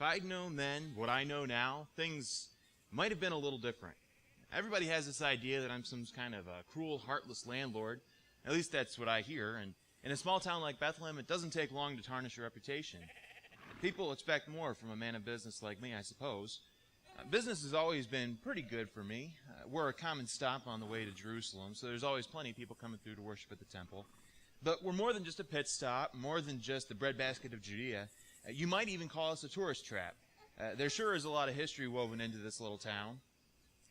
if I'd known then what I know now, things might have been a little different. Everybody has this idea that I'm some kind of a cruel, heartless landlord. At least that's what I hear. And in a small town like Bethlehem, it doesn't take long to tarnish your reputation. People expect more from a man of business like me, I suppose. Business has always been pretty good for me. We're a common stop on the way to Jerusalem, so there's always plenty of people coming through to worship at the temple. But we're more than just a pit stop, more than just the breadbasket of Judea. You might even call us a tourist trap. There sure is a lot of history woven into this little town.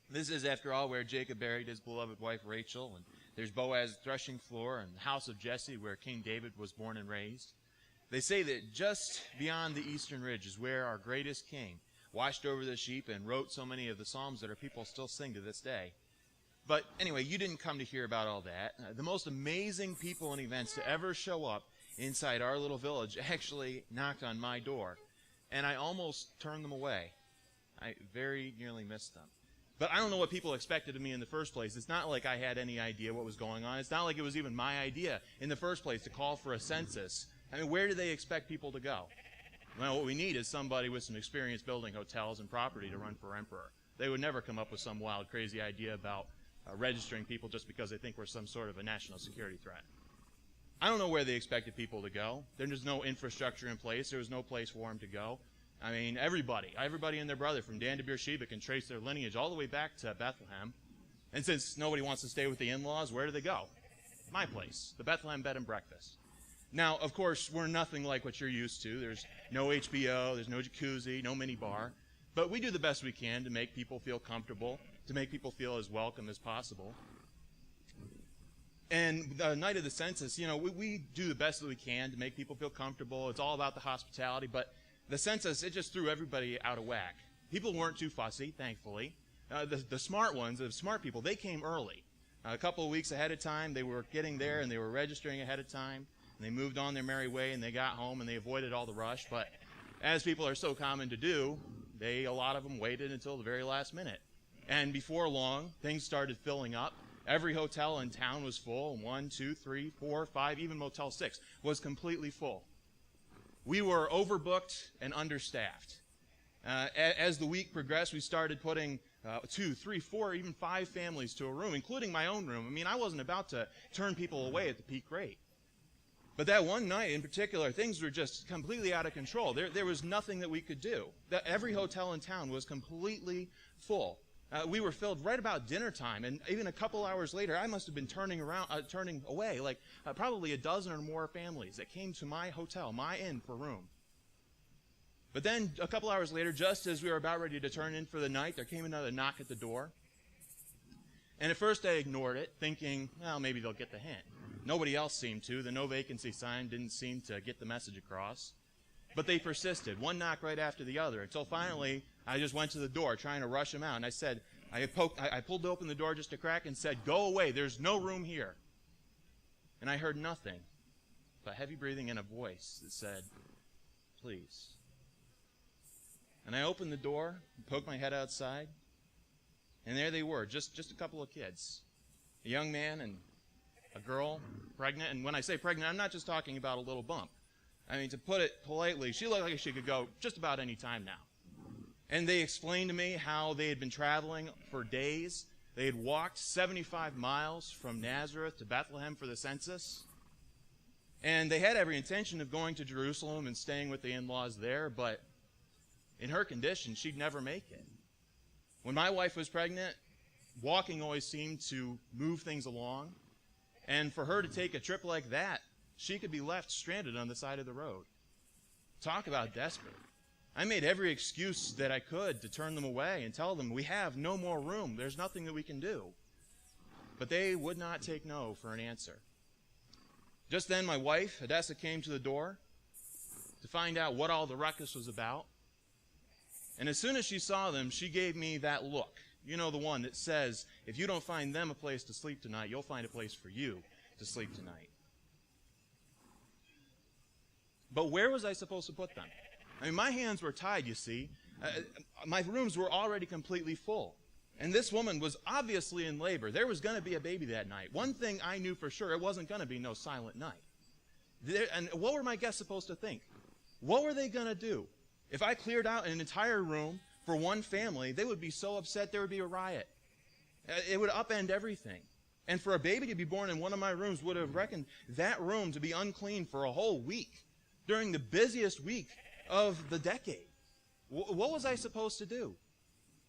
This is, after all, where Jacob buried his beloved wife Rachel, and there's Boaz's threshing floor and the house of Jesse where King David was born and raised. They say that just beyond the eastern ridge is where our greatest king watched over the sheep and wrote so many of the psalms that our people still sing to this day. But anyway, you didn't come to hear about all that. The most amazing people and events to ever show up inside our little village actually knocked on my door, and I almost turned them away. I very nearly missed them. But I don't know what people expected of me in the first place. It's not like I had any idea what was going on. It's not like it was even my idea in the first place to call for a census. I mean, where do they expect people to go? Well, what we need is somebody with some experience building hotels and property to run for emperor. They would never come up with some wild, crazy idea about registering people just because they think we're some sort of a national security threat. I don't know where they expected people to go. There's no infrastructure in place. There was no place for them to go. I mean, everybody and their brother from Dan to Beersheba can trace their lineage all the way back to Bethlehem. And since nobody wants to stay with the in-laws, where do they go? My place, the Bethlehem Bed and Breakfast. Now, of course, we're nothing like what you're used to. There's no HBO, there's no jacuzzi, no mini bar. But we do the best we can to make people feel comfortable, to make people feel as welcome as possible. And the night of the census, we do the best that we can to make people feel comfortable. It's all about the hospitality, but the census, it just threw everybody out of whack. People weren't too fussy, thankfully. The smart ones, the smart people, they came early. A couple of weeks ahead of time, they were getting there and they were registering ahead of time. And they moved on their merry way and they got home and they avoided all the rush. But as people are so common to do, a lot of them waited until the very last minute. And before long, things started filling up. Every hotel in town was full. 1, 2, 3, 4, 5, even Motel 6 was completely full. We were overbooked and understaffed. As the week progressed, we started putting 2, 3, 4, even 5 families to a room, including my own room. I mean, I wasn't about to turn people away at the peak rate. But that one night in particular, things were just completely out of control. There was nothing that we could do. Every hotel in town was completely full. We were filled right about dinner time, and even a couple hours later, I must have been turning away, like probably a dozen or more families that came to my hotel, my inn, for room. But then a couple hours later, just as we were about ready to turn in for the night, there came another knock at the door. And at first I ignored it, thinking, well, maybe they'll get the hint. Nobody else seemed to. The no vacancy sign didn't seem to get the message across. But they persisted, one knock right after the other, until finally I just went to the door trying to rush them out. And I said, I pulled open the door just a crack and said, "Go away, there's no room here." And I heard nothing but heavy breathing and a voice that said, "Please." And I opened the door and poked my head outside. And there they were, just a couple of kids. A young man and a girl, pregnant. And when I say pregnant, I'm not just talking about a little bump. I mean, to put it politely, she looked like she could go just about any time now. And they explained to me how they had been traveling for days. They had walked 75 miles from Nazareth to Bethlehem for the census. And they had every intention of going to Jerusalem and staying with the in-laws there, but in her condition, she'd never make it. When my wife was pregnant, walking always seemed to move things along. And for her to take a trip like that, she could be left stranded on the side of the road. Talk about desperate. I made every excuse that I could to turn them away and tell them we have no more room. There's nothing that we can do. But they would not take no for an answer. Just then my wife, Odessa, came to the door to find out what all the ruckus was about. And as soon as she saw them, she gave me that look. You know, the one that says, if you don't find them a place to sleep tonight, you'll find a place for you to sleep tonight. But where was I supposed to put them? I mean, my hands were tied, you see. My rooms were already completely full. And this woman was obviously in labor. There was going to be a baby that night. One thing I knew for sure, it wasn't going to be no silent night. And what were my guests supposed to think? What were they going to do? If I cleared out an entire room for one family, they would be so upset there would be a riot. It would upend everything. And for a baby to be born in one of my rooms would have reckoned that room to be unclean for a whole week during the busiest week of the decade. What was I supposed to do?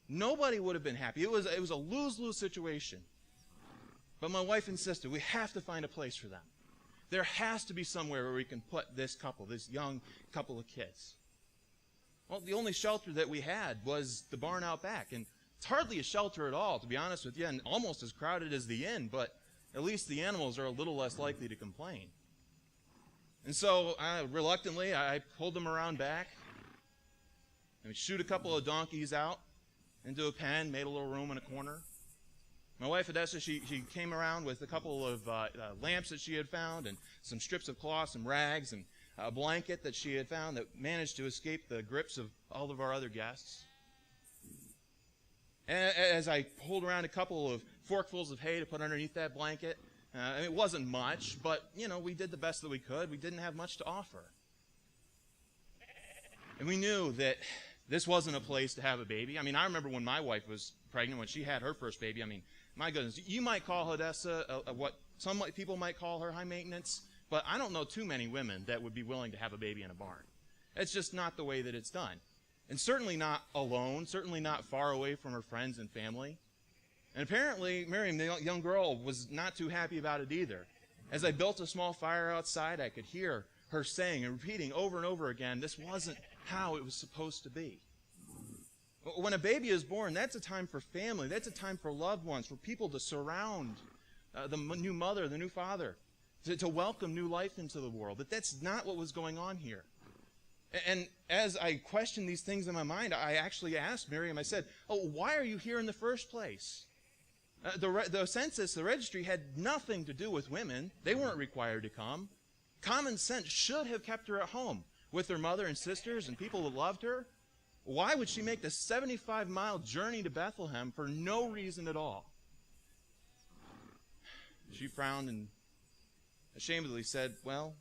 Nobody would have been happy. It was a lose-lose situation. But my wife insisted, we have to find a place for them. There has to be somewhere where we can put this couple, this young couple of kids. Well, the only shelter that we had was the barn out back. And it's hardly a shelter at all, to be honest with you, and almost as crowded as the inn, but at least the animals are a little less likely to complain. And so, reluctantly, I pulled them around back, and we shoot a couple of donkeys out into a pen, made a little room in a corner. My wife, Odessa, she came around with a couple of lamps that she had found, and some strips of cloth, some rags, and a blanket that she had found that managed to escape the grips of all of our other guests. As I pulled around a couple of forkfuls of hay to put underneath that blanket, it wasn't much, but, we did the best that we could. We didn't have much to offer. And we knew that this wasn't a place to have a baby. I remember when my wife was pregnant, when she had her first baby. My goodness, you might call Odessa what some people might call her high maintenance, but I don't know too many women that would be willing to have a baby in a barn. It's just not the way that it's done. And certainly not alone, certainly not far away from her friends and family. And apparently, Miriam, the young girl, was not too happy about it either. As I built a small fire outside, I could hear her saying and repeating over and over again, this wasn't how it was supposed to be. When a baby is born, that's a time for family. That's a time for loved ones, for people to surround the new mother, the new father, to welcome new life into the world. But that's not what was going on here. And as I questioned these things in my mind, I actually asked Miriam, I said, why are you here in the first place? The census, the registry, had nothing to do with women. They weren't required to come. Common sense should have kept her at home with her mother and sisters and people that loved her. Why would she make the 75-mile journey to Bethlehem for no reason at all? She frowned and ashamedly said, well,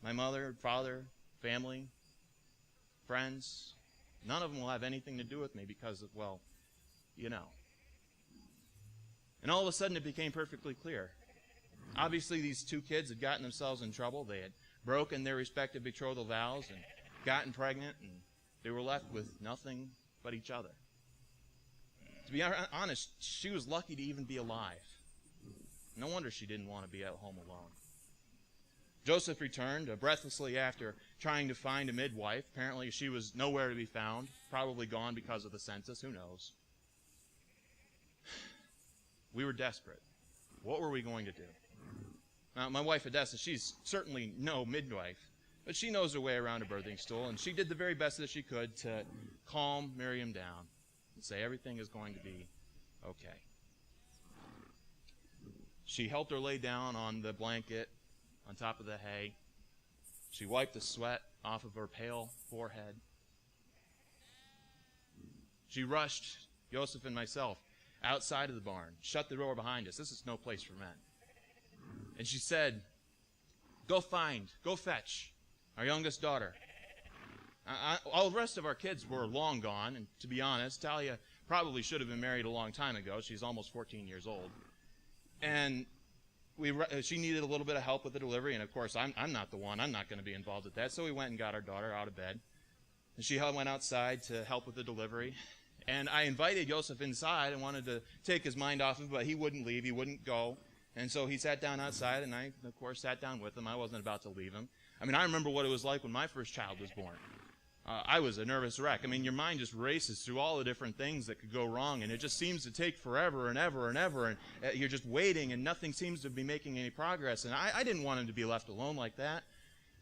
my mother, father, family, friends, none of them will have anything to do with me because of, well, And all of a sudden it became perfectly clear. Obviously these two kids had gotten themselves in trouble. They had broken their respective betrothal vows and gotten pregnant, and they were left with nothing but each other. To be honest, she was lucky to even be alive. No wonder she didn't want to be at home alone. Joseph returned breathlessly after trying to find a midwife. Apparently she was nowhere to be found, probably gone because of the census, who knows. We were desperate. What were we going to do? Now, my wife, Odessa, she's certainly no midwife, but she knows her way around a birthing stool, and she did the very best that she could to calm Miriam down and say everything is going to be okay. She helped her lay down on the blanket on top of the hay. She wiped the sweat off of her pale forehead. She rushed Joseph and myself outside of the barn, shut the door behind us. This is no place for men. And she said, go fetch our youngest daughter. All the rest of our kids were long gone, and to be honest, Talia probably should have been married a long time ago. She's almost 14 years old. And she needed a little bit of help with the delivery, and of course, I'm not the one. I'm not going to be involved with that. So we went and got our daughter out of bed. And she went outside to help with the delivery. And I invited Joseph inside and wanted to take his mind off of it, but he wouldn't leave. He wouldn't go. And so he sat down outside, and I, of course, sat down with him. I wasn't about to leave him. I remember what it was like when my first child was born. I was a nervous wreck. Your mind just races through all the different things that could go wrong, and it just seems to take forever and ever and ever, and you're just waiting, and nothing seems to be making any progress. And I didn't want him to be left alone like that.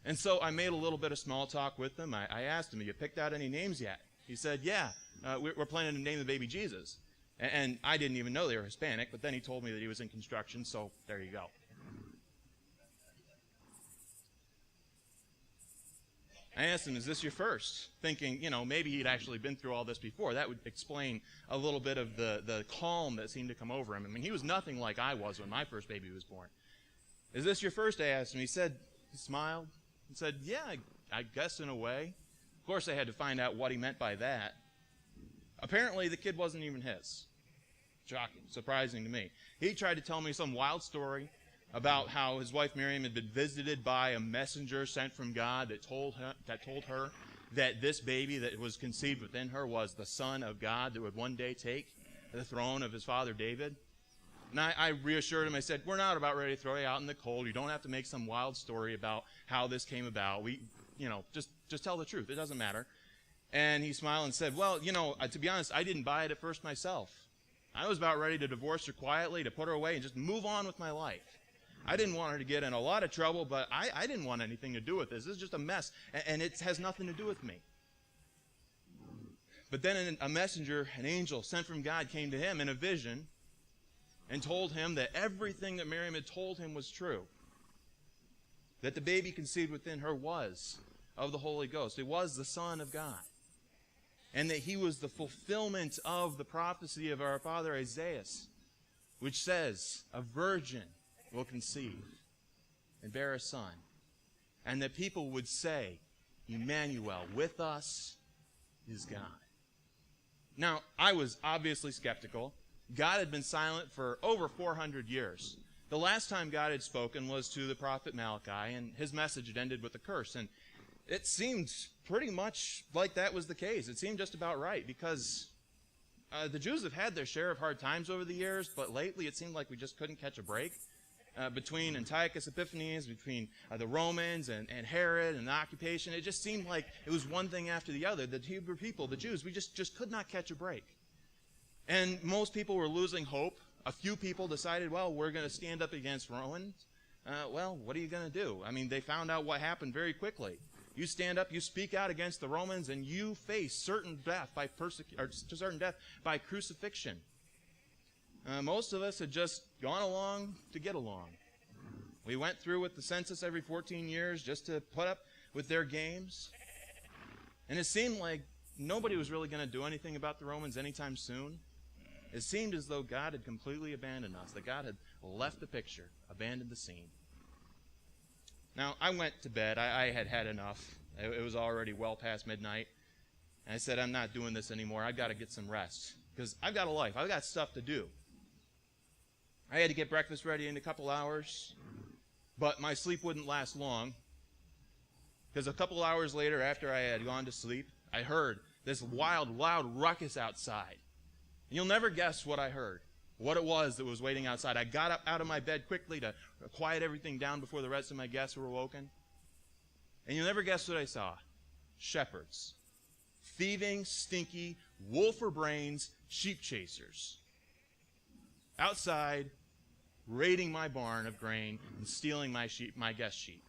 And so I made a little bit of small talk with him. I asked him, have you picked out any names yet? He said, yeah, we're planning to name the baby Jesus. And I didn't even know they were Hispanic, but then he told me that he was in construction, so there you go. I asked him, is this your first? Thinking, maybe he'd actually been through all this before. That would explain a little bit of the calm that seemed to come over him. He was nothing like I was when my first baby was born. Is this your first? I asked him. He smiled and said, yeah, I guess in a way. Of course, I had to find out what he meant by that. Apparently, the kid wasn't even his. Shocking, surprising to me. He tried to tell me some wild story about how his wife Miriam had been visited by a messenger sent from God that told her that this baby that was conceived within her was the Son of God that would one day take the throne of his father David. And I reassured him. I said, we're not about ready to throw you out in the cold. You don't have to make some wild story about how this came about. Just tell the truth. It doesn't matter. And he smiled and said, well, to be honest, I didn't buy it at first myself. I was about ready to divorce her quietly, to put her away, and just move on with my life. I didn't want her to get in a lot of trouble, but I didn't want anything to do with this. This is just a mess, and it has nothing to do with me. But then a messenger, an angel sent from God, came to him in a vision and told him that everything that Miriam had told him was true. That the baby conceived within her was of the Holy Ghost. It was the Son of God. And that he was the fulfillment of the prophecy of our father Isaiah, which says, a virgin will conceive and bear a son. And that people would say, Emmanuel, with us is God. Now, I was obviously skeptical. God had been silent for over 400 years. The last time God had spoken was to the prophet Malachi, and his message had ended with a curse. And it seemed pretty much like that was the case. It seemed just about right, because the Jews have had their share of hard times over the years, but lately it seemed like we just couldn't catch a break. Between Antiochus Epiphanes, between the Romans and Herod and the occupation, it just seemed like it was one thing after the other. The Hebrew people, the Jews, we just could not catch a break. And most people were losing hope. A few people decided, well, we're going to stand up against Romans. Well, what are you going to do? I mean, they found out what happened very quickly. You stand up, you speak out against the Romans, and you face certain death by crucifixion. Most of us had just gone along to get along. We went through with the census every 14 years just to put up with their games. And it seemed like nobody was really going to do anything about the Romans anytime soon. It seemed as though God had completely abandoned us, that God had left the picture, abandoned the scene. Now, I went to bed. I had had enough. It was already well past midnight. And I said, I'm not doing this anymore. I've got to get some rest, because I've got a life. I've got stuff to do. I had to get breakfast ready in a couple hours, but my sleep wouldn't last long, because a couple hours later, after I had gone to sleep, I heard this wild, loud ruckus outside. And you'll never guess what I heard, what it was that was waiting outside. I got up out of my bed quickly to quiet everything down before the rest of my guests were awoken. And you'll never guess what I saw. Shepherds. Thieving, stinky, wolf-brains sheep chasers. Outside, raiding my barn of grain and stealing my guest sheep.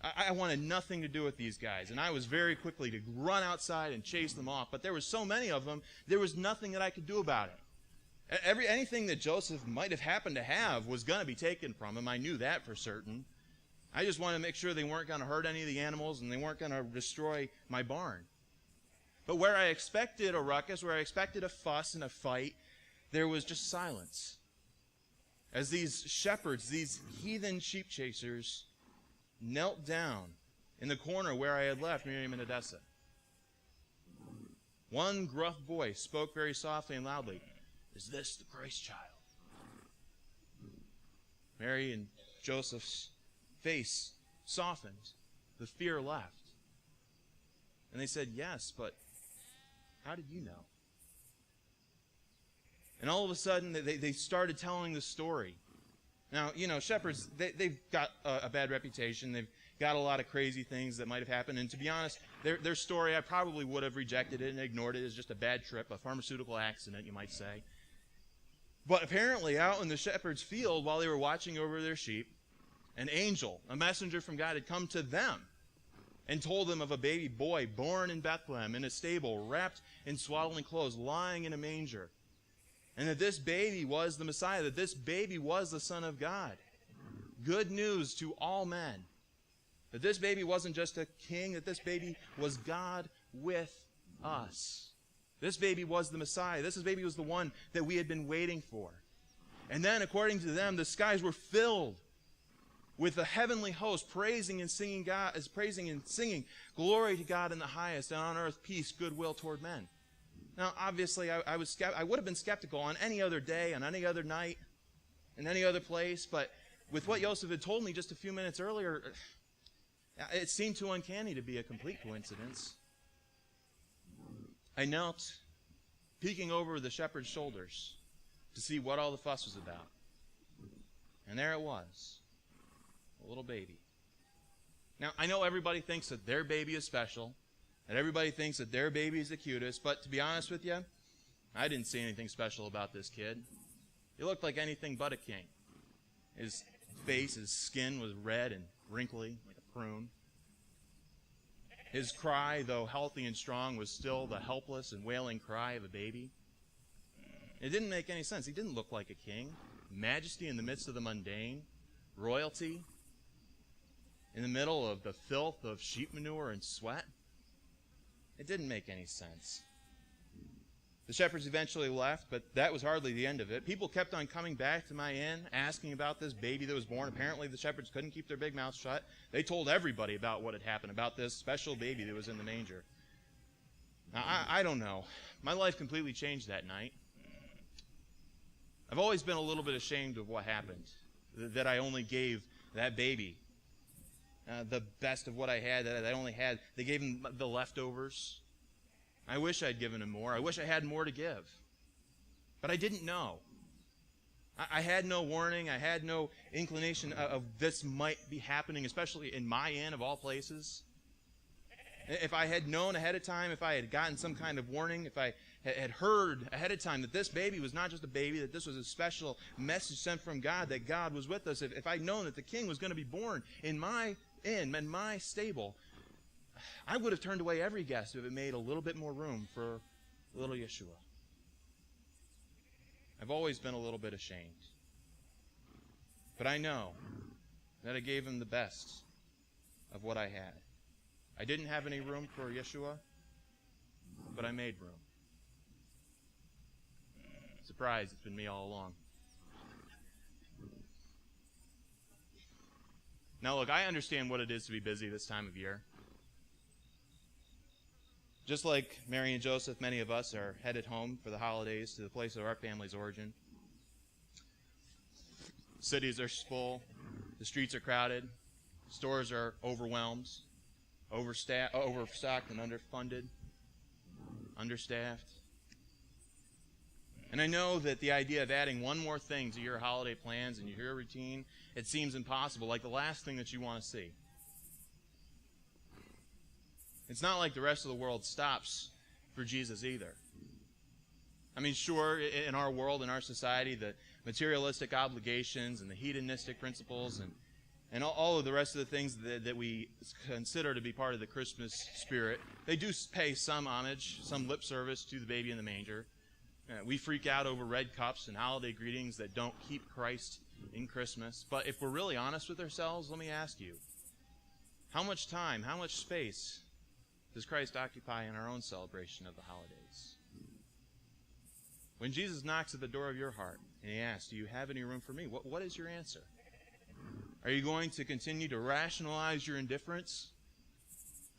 I wanted nothing to do with these guys, and I was very quickly to run outside and chase them off. But there were so many of them, there was nothing that I could do about it. Anything that Joseph might have happened to have was going to be taken from him. I knew that for certain. I just wanted to make sure they weren't going to hurt any of the animals and they weren't going to destroy my barn. But where I expected a ruckus, where I expected a fuss and a fight, there was just silence. As these shepherds, these heathen sheep chasers, knelt down in the corner where I had left Miriam and Odessa. One gruff voice spoke very softly and loudly, "Is this the Christ child?" Mary and Joseph's face softened. The fear left. And they said, "Yes, but how did you know?" And all of a sudden, they started telling the story. Now, shepherds, they've got a bad reputation. They've got a lot of crazy things that might have happened. And to be honest, their story, I probably would have rejected it and ignored it as just a bad trip, a pharmaceutical accident, you might say. But apparently, out in the shepherd's field, while they were watching over their sheep, an angel, a messenger from God, had come to them and told them of a baby boy born in Bethlehem in a stable, wrapped in swaddling clothes, lying in a manger. And that this baby was the Messiah, that this baby was the Son of God. Good news to all men. That this baby wasn't just a king, that this baby was God with us. This baby was the Messiah. This baby was the one that we had been waiting for. And then, according to them, the skies were filled with the heavenly host praising and singing glory to God in the highest, and on earth peace, goodwill toward men. Now, obviously, I would have been skeptical on any other day, on any other night, in any other place, but with what Joseph had told me just a few minutes earlier, it seemed too uncanny to be a complete coincidence. I knelt, peeking over the shepherd's shoulders to see what all the fuss was about. And there it was, a little baby. Now, I know everybody thinks that their baby is special, and everybody thinks that their baby is the cutest, but to be honest with you, I didn't see anything special about this kid. He looked like anything but a king. His face, his skin was red and wrinkly, like a prune. His cry, though healthy and strong, was still the helpless and wailing cry of a baby. It didn't make any sense. He didn't look like a king. Majesty in the midst of the mundane, royalty in the middle of the filth of sheep manure and sweat. It didn't make any sense. The shepherds eventually left, but that was hardly the end of it. People kept on coming back to my inn, asking about this baby that was born. Apparently the shepherds couldn't keep their big mouths shut. They told everybody about what had happened, about this special baby that was in the manger. Now, I don't know. My life completely changed that night. I've always been a little bit ashamed of what happened, that I only gave that baby the best of what I had, that I only had. They gave him the leftovers. I wish I'd given him more. I wish I had more to give. But I didn't know. I had no warning. I had no inclination of this might be happening, especially in my inn of all places. If I had known ahead of time, if I had gotten some kind of warning, if I had heard ahead of time that this baby was not just a baby, that this was a special message sent from God, that God was with us, if I'd known that the king was going to be born in my inn, in my stable, I would have turned away every guest if it made a little bit more room for little Yeshua. I've always been a little bit ashamed. But I know that I gave him the best of what I had. I didn't have any room for Yeshua, but I made room. Surprise, it's been me all along. Now look, I understand what it is to be busy this time of year. Just like Mary and Joseph, many of us are headed home for the holidays to the place of our family's origin. Cities are full. The streets are crowded. Stores are overwhelmed, overstocked and underfunded, understaffed. And I know that the idea of adding one more thing to your holiday plans and your routine, it seems impossible, like the last thing that you want to see. It's not like the rest of the world stops for Jesus either. I mean, sure, in our world, in our society, the materialistic obligations and the hedonistic principles and all of the rest of the things that we consider to be part of the Christmas spirit, they do pay some homage, some lip service to the baby in the manger. We freak out over red cups and holiday greetings that don't keep Christ in Christmas. But if we're really honest with ourselves, let me ask you, how much time, how much space does Christ occupy in our own celebration of the holidays? When Jesus knocks at the door of your heart and he asks, do you have any room for me? What is your answer? Are you going to continue to rationalize your indifference?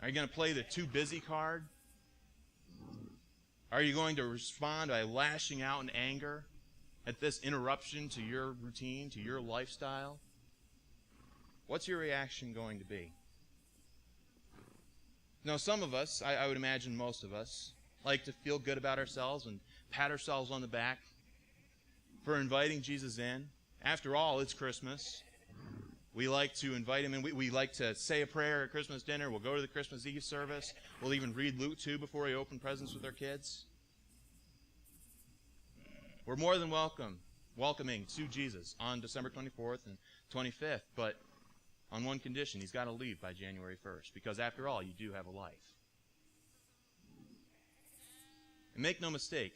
Are you going to play the too busy card? Are you going to respond by lashing out in anger at this interruption to your routine, to your lifestyle? What's your reaction going to be? Now, some of us, I would imagine most of us, like to feel good about ourselves and pat ourselves on the back for inviting Jesus in. After all, it's Christmas. We like to invite him in. We like to say a prayer at Christmas dinner. We'll go to the Christmas Eve service. We'll even read Luke 2 before we open presents with our kids. We're more than welcoming to Jesus on December 24th and 25th, but on one condition: he's got to leave by January 1st, because after all, you do have a life. And make no mistake,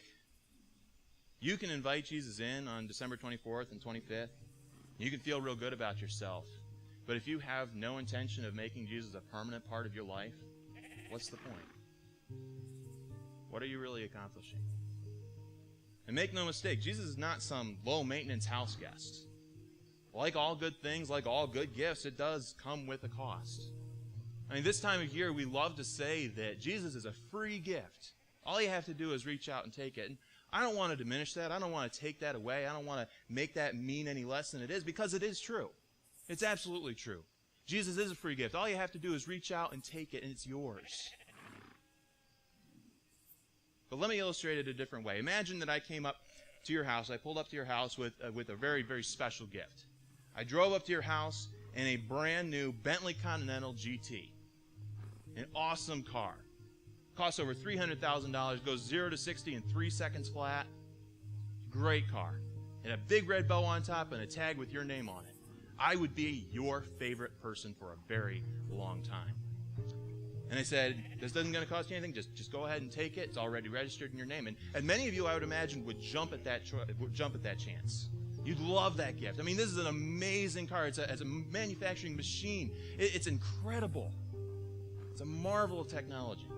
you can invite Jesus in on December 24th and 25th. You can feel real good about yourself. But if you have no intention of making Jesus a permanent part of your life, what's the point? What are you really accomplishing? And make no mistake, Jesus is not some low-maintenance house guest. like all good things, like all good gifts, it does come with a cost. I mean, this time of year, we love to say that Jesus is a free gift. All you have to do is reach out and take it. And I don't want to diminish that. I don't want to take that away. I don't want to make that mean any less than it is, because it is true. It's absolutely true. Jesus is a free gift. All you have to do is reach out and take it, and it's yours. But let me illustrate it a different way. Imagine that I came up to your house. I pulled up to your house with a very, very special gift. I drove up to your house in a brand new Bentley Continental GT. An awesome car. Costs over $300,000. Goes 0 to 60 in 3 seconds flat. Great car. And a big red bow on top and a tag with your name on it. I would be your favorite person for a very long time. And I said, this isn't going to cost you anything. Just go ahead and take it. It's already registered in your name. And many of you, I would imagine, would jump at that chance. You'd love that gift. I mean, this is an amazing car. It's a manufacturing machine. It's incredible. It's a marvel of technology.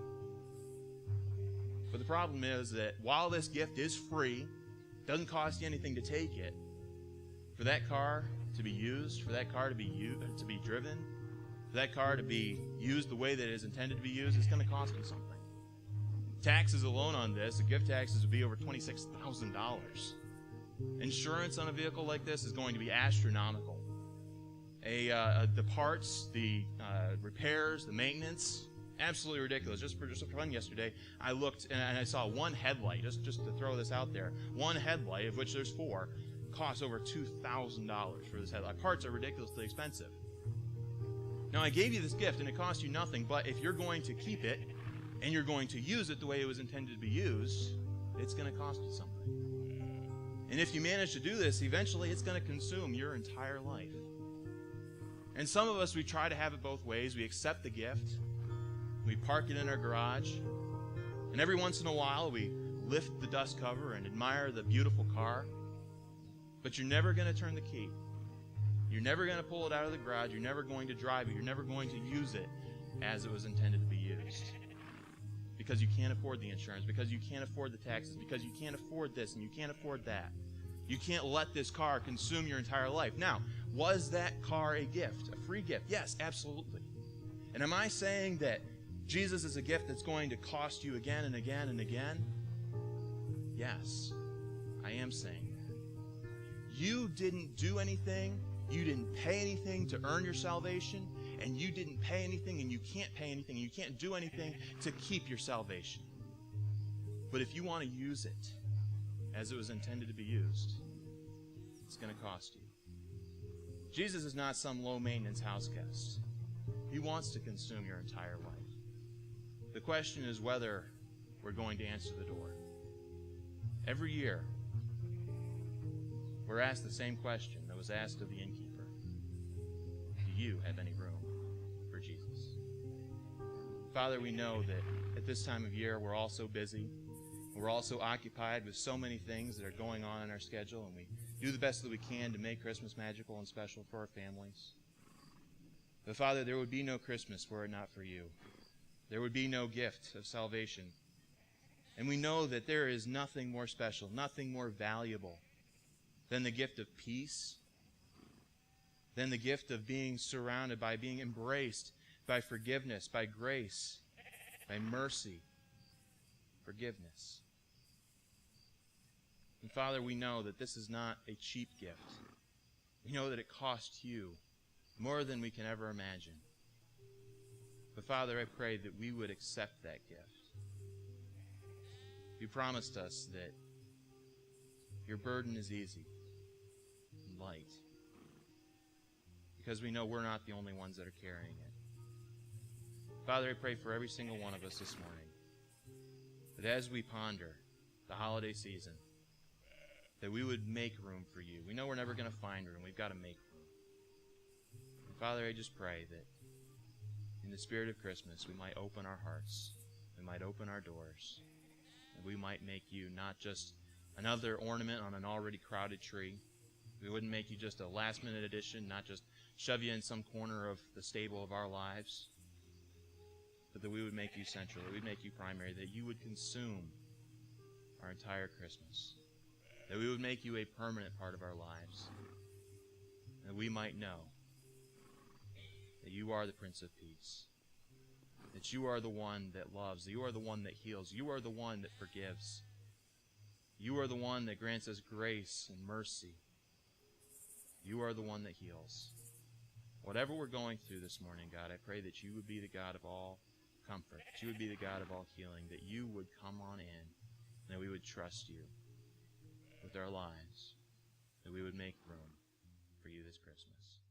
But the problem is that while this gift is free, doesn't cost you anything to take it, for that car to be used, for that car to be driven, for that car to be used the way that it is intended to be used, it's going to cost you something. Taxes alone on this, the gift taxes would be over $26,000. Insurance on a vehicle like this is going to be astronomical. The parts, the repairs, the maintenance, absolutely ridiculous. Just for fun yesterday, I looked and I saw one headlight, just to throw this out there, one headlight, of which there's 4, costs over $2,000 for this headlight. Parts are ridiculously expensive. Now, I gave you this gift, and it cost you nothing, but if you're going to keep it, and you're going to use it the way it was intended to be used, it's going to cost you something. And if you manage to do this, eventually it's going to consume your entire life. And some of us, we try to have it both ways. We accept the gift, we park it in our garage, and every once in a while we lift the dust cover and admire the beautiful car, but you're never going to turn the key. You're never going to pull it out of the garage. You're never going to drive it. You're never going to use it as it was intended to be used. Because you can't afford the insurance, because you can't afford the taxes, because you can't afford this and you can't afford that. You can't let this car consume your entire life. Now, was that car a gift, a free gift? Yes, absolutely. And am I saying that Jesus is a gift that's going to cost you again and again and again? Yes, I am saying that. You didn't do anything. You didn't pay anything to earn your salvation, and you didn't pay anything, and you can't pay anything, and you can't do anything to keep your salvation. But if you want to use it as it was intended to be used, it's going to cost you. Jesus is not some low-maintenance house guest. He wants to consume your entire life. The question is whether we're going to answer the door. Every year, we're asked the same question that was asked of the innkeeper. Do you have any room for Jesus? Father, we know that at this time of year we're all so busy. We're all so occupied with so many things that are going on in our schedule, and we do the best that we can to make Christmas magical and special for our families. But Father, there would be no Christmas were it not for you. There would be no gift of salvation. And we know that there is nothing more special, nothing more valuable than the gift of peace, than the gift of being surrounded by, being embraced by forgiveness, by grace, by mercy, forgiveness. And Father, we know that this is not a cheap gift. We know that it cost you more than we can ever imagine. But Father, I pray that we would accept that gift. You promised us that your burden is easy and light, because we know we're not the only ones that are carrying it. Father, I pray for every single one of us this morning, that as we ponder the holiday season, that we would make room for you. We know we're never going to find room. We've got to make room. And Father, I just pray that in the spirit of Christmas, we might open our hearts, we might open our doors, and we might make you not just another ornament on an already crowded tree. We wouldn't make you just a last-minute addition, not just shove you in some corner of the stable of our lives, but that we would make you central, that we'd make you primary, that you would consume our entire Christmas, that we would make you a permanent part of our lives, that we might know that you are the Prince of Peace, that you are the one that loves, that you are the one that heals, you are the one that forgives, you are the one that grants us grace and mercy, you are the one that heals. Whatever we're going through this morning, God, I pray that you would be the God of all comfort, that you would be the God of all healing, that you would come on in, and that we would trust you with our lives, that we would make room for you this Christmas.